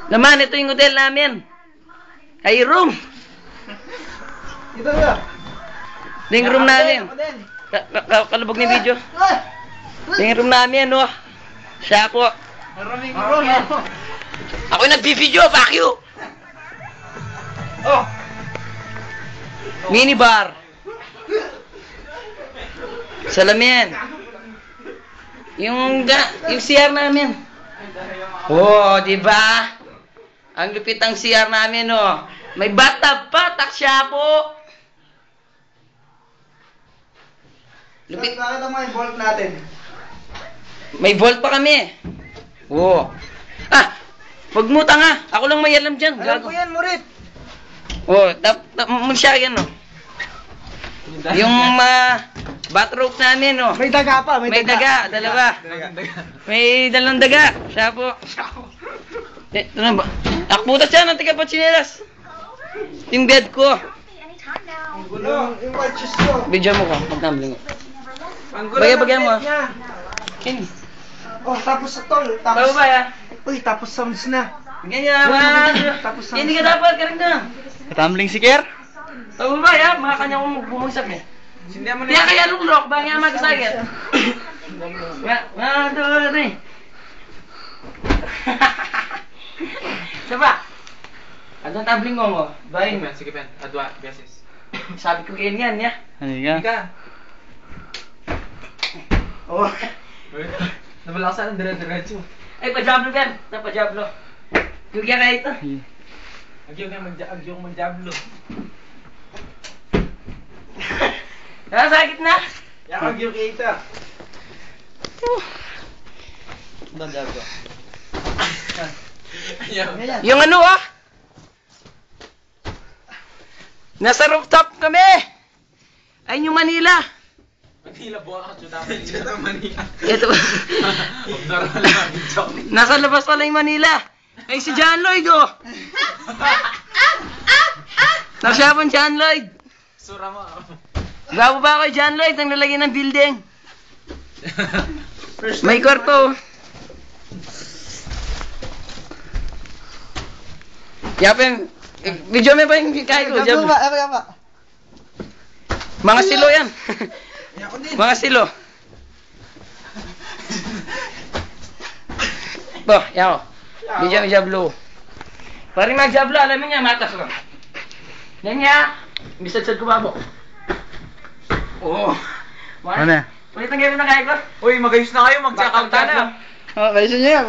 Naman, ito yung hotel namin. Ay, room. Ito na. Ito yung room namin. Kalubog ni video. Ito yung room namin, no? Siya po. Maraming room. Ako yung nag-video, fuck you! Oh. Minibar. Salamin. Yung CR namin. Oh, di ba? Ang lupit ang CR namin, oh. May bathtub pa, taksya po. Lupit. Bakit ang mga vault natin? May vault pa kami. Oh. Ah, wag mo tanga. Ako lang may alam dyan. Alam ko yan, Murit. Oh, siya yan, oh. Yung bathrobe namin, oh. May daga pa, May daga, dalawa. May dalawang daga. Siya po. Ito na ba? Akputas yan, ang tiga pa chinelas. Yung bed ko. Ang gulo. Yung white shoes ko. Video mo ko, magkambling. Ang gulo. Bagay mo. Kin. Oh, tapos sa tol. Tapos. Bawa ya. Uy, tapos sounds na. Ganyan naman. Tapos Hindi ka dapat, karang na. Tumbling si Kier? Bawa ya, mga kanya kong bumagsak eh. Hindi mo Kaya kaya luklok, ba nga magsagit? Nga, doon eh. Saba? Adong tabling mo. Bayin mo. Sige, Pen. Adwa, beses. Sabi ko ganyan, ya. Ano ka? Ika. Oh. Nabalakasan ang dire-diretso. Ay, pajablo yan. Pajablo. Kugya ka ito. Agyong manjablo. Sakit na. Yakag yung kita. Dadago. Yung ano ah? Nasa rooftop kami. Ayun yung Manila. Manila, buwan ka. Chuta Manila. Ito. Nasa labas pala yung Manila. Ay, si John Lloyd, oh. Nagsapon John Lloyd. Sura mo. Gabo ba ako John Lloyd ang lalagyan ng building? May kwarto. Yapin, video mo ba yung kaya ko? Mga silo yan. Mga silo. Bo, yako. Video mo jablo. Pari magjablo, alam niya, matas lang. Yan niya. Bisad-sad ko ba po? Oo. Ano? Ulit ang gawin na kaya ko? Uy, magayos na kayo. Mag-check out na. Oh, kayo niya.